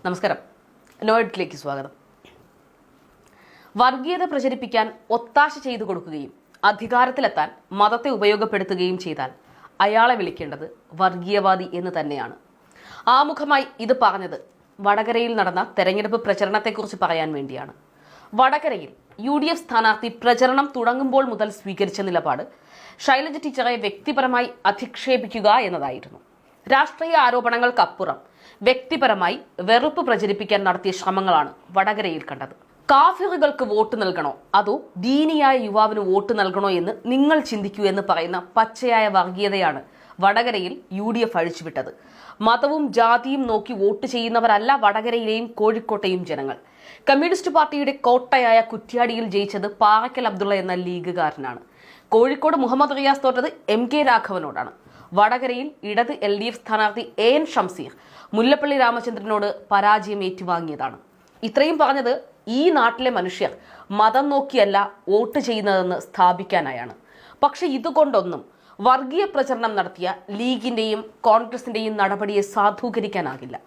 നമസ്കാരം. നോയിഡിലേക്ക് സ്വാഗതം. വർഗീയത പ്രചരിപ്പിക്കാൻ ഒത്താശ ചെയ്തു കൊടുക്കുകയും അധികാരത്തിലെത്താൻ മതത്തെ ഉപയോഗപ്പെടുത്തുകയും ചെയ്താൽ അയാളെ വിളിക്കേണ്ടത് വർഗീയവാദി എന്ന് തന്നെയാണ്. ആമുഖമായി ഇത് പറഞ്ഞത് വടകരയിൽ നടന്ന തെരഞ്ഞെടുപ്പ് പ്രചരണത്തെക്കുറിച്ച് പറയാൻ വേണ്ടിയാണ്. വടകരയിൽ UDF സ്ഥാനാർത്ഥി പ്രചരണം തുടങ്ങുമ്പോൾ മുതൽ സ്വീകരിച്ച നിലപാട് ശൈലജ ടീച്ചറെ വ്യക്തിപരമായി അധിക്ഷേപിക്കുക എന്നതായിരുന്നു. രാഷ്ട്രീയ ആരോപണങ്ങൾക്കപ്പുറം വ്യക്തിപരമായി വെറുപ്പ് പ്രചരിപ്പിക്കാൻ നടത്തിയ ശ്രമങ്ങളാണ് വടകരയിൽ കണ്ടത്. കാഫിറുകൾക്ക് വോട്ട് നൽകണോ അതോ ദീനിയായ യുവാവിന് വോട്ട് നൽകണോ എന്ന് നിങ്ങൾ ചിന്തിക്കൂ എന്ന് പറയുന്ന പച്ചയായ വർഗീയതയാണ് വടകരയിൽ UDF അഴിച്ചുവിട്ടത്. മതവും ജാതിയും നോക്കി വോട്ട് ചെയ്യുന്നവരല്ല വടകരയിലെയും കോഴിക്കോട്ടെയും ജനങ്ങൾ. കമ്മ്യൂണിസ്റ്റ് പാർട്ടിയുടെ കോട്ടയായ കുറ്റ്യാടിയിൽ ജയിച്ചത് പാറയ്ക്കൽ അബ്ദുള്ള എന്ന ലീഗുകാരനാണ്. കോഴിക്കോട് മുഹമ്മദ് റിയാസ് തോറ്റത് MK രാഘവനോടാണ്. വടകരയിൽ ഇടത് LDF സ്ഥാനാർത്ഥി AN ഷംസീർ മുല്ലപ്പള്ളി രാമചന്ദ്രനോട് പരാജയം ഏറ്റുവാങ്ങിയതാണ്. ഇത്രയും പറഞ്ഞത് ഈ നാട്ടിലെ മനുഷ്യർ മതം നോക്കിയല്ല വോട്ട് ചെയ്യുന്നതെന്ന് സ്ഥാപിക്കാനായാണ്. പക്ഷെ ഇതുകൊണ്ടൊന്നും വർഗീയ പ്രചരണം നടത്തിയ ലീഗിന്റെയും കോൺഗ്രസിന്റെയും നടപടിയെ സാധൂകരിക്കാനാകില്ല.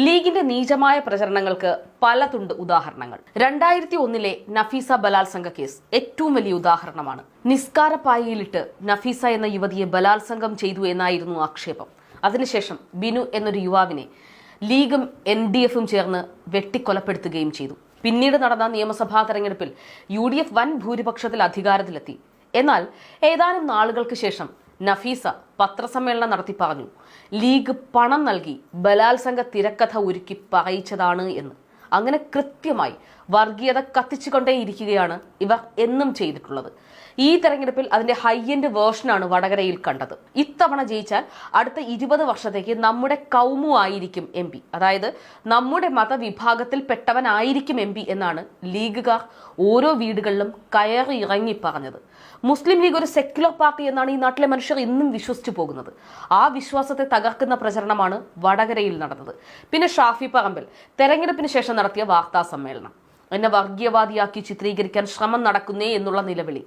ലീഗിന്റെ നീചമായ പ്രചരണങ്ങൾക്ക് പലതുണ്ട് ഉദാഹരണങ്ങൾ. 2001 നഫീസ ബലാത്സംഗ കേസ് ഏറ്റവും വലിയ ഉദാഹരണമാണ്. നിസ്കാരപ്പായയിലിട്ട് നഫീസ എന്ന യുവതിയെ ബലാത്സംഗം ചെയ്തു എന്നായിരുന്നു ആക്ഷേപം. അതിനുശേഷം ബിനു എന്നൊരു യുവാവിനെ ലീഗും NDFും ചേർന്ന് വെട്ടിക്കൊലപ്പെടുത്തുകയും ചെയ്തു. പിന്നീട് നടന്ന നിയമസഭാ തെരഞ്ഞെടുപ്പിൽ UDF വൻ ഭൂരിപക്ഷത്തിൽ അധികാരത്തിലെത്തി. എന്നാൽ ഏതാനും നാളുകൾക്ക് ശേഷം നഫീസ പത്രസമ്മേളനം നടത്തി പറഞ്ഞു, ലീഗ് പണം നൽകി ബലാത്സംഗ തിരക്കഥ ഒരുക്കി പറയിച്ചതാണ് എന്ന്. അങ്ങനെ കൃത്യമായി വർഗീയത കത്തിച്ചുകൊണ്ടേയിരിക്കുകയാണ് ഇവർ എന്നും ചെയ്തിട്ടുള്ളത്. ഈ തെരഞ്ഞെടുപ്പിൽ അതിന്റെ ഹൈ എൻഡ് വേർഷനാണ് വടകരയിൽ കണ്ടത്. ഇത്തവണ ജയിച്ചാൽ അടുത്ത 20 വർഷത്തേക്ക് നമ്മുടെ കൗമു ആയിരിക്കും MP, അതായത് നമ്മുടെ മതവിഭാഗത്തിൽ പെട്ടവനായിരിക്കും MP എന്നാണ് ലീഗുകാർ ഓരോ വീടുകളിലും കയറി ഇറങ്ങി പറഞ്ഞത്. മുസ്ലിം ലീഗ് ഒരു സെക്യുലർ പാർട്ടി എന്നാണ് ഈ നാട്ടിലെ മനുഷ്യർ ഇന്നും വിശ്വസിച്ചു പോകുന്നത്. ആ വിശ്വാസത്തെ തകർക്കുന്ന പ്രചരണമാണ് വടകരയിൽ നടന്നത്. പിന്നെ ഷാഫി പറമ്പിൽ തെരഞ്ഞെടുപ്പിന് ശേഷം നടത്തിയ വാർത്താ സമ്മേളനം, എന്നെ വർഗീയവാദിയാക്കി ചിത്രീകരിക്കാൻ ശ്രമം നടക്കുന്നേ എന്നുള്ള നിലവിളി,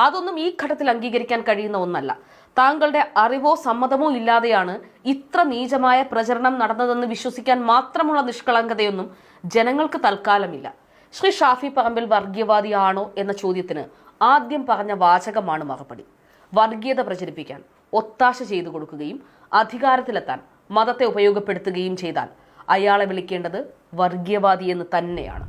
അതൊന്നും ഈ ഘട്ടത്തിൽ അംഗീകരിക്കാൻ കഴിയുന്ന ഒന്നല്ല. താങ്കളുടെ അറിവോ സമ്മതമോ ഇല്ലാതെയാണ് ഇത്ര നീചമായ പ്രചരണം നടന്നതെന്ന് വിശ്വസിക്കാൻ മാത്രമുള്ള നിഷ്കളങ്കതയൊന്നും ജനങ്ങൾക്ക് തൽക്കാലമില്ല. ശ്രീ ഷാഫി പറമ്പിൽ വർഗീയവാദിയാണോ എന്ന ചോദ്യത്തിന് ആദ്യം പറഞ്ഞ വാചകമാണ് മറുപടി. വർഗീയത പ്രചരിപ്പിക്കാൻ ഒത്താശ ചെയ്തു കൊടുക്കുകയും അധികാരത്തിലെത്താൻ മതത്തെ ഉപയോഗപ്പെടുത്തുകയും ചെയ്താൽ അയാളെ വിളിക്കേണ്ടത് വർഗീയവാദി എന്ന് തന്നെയാണ്.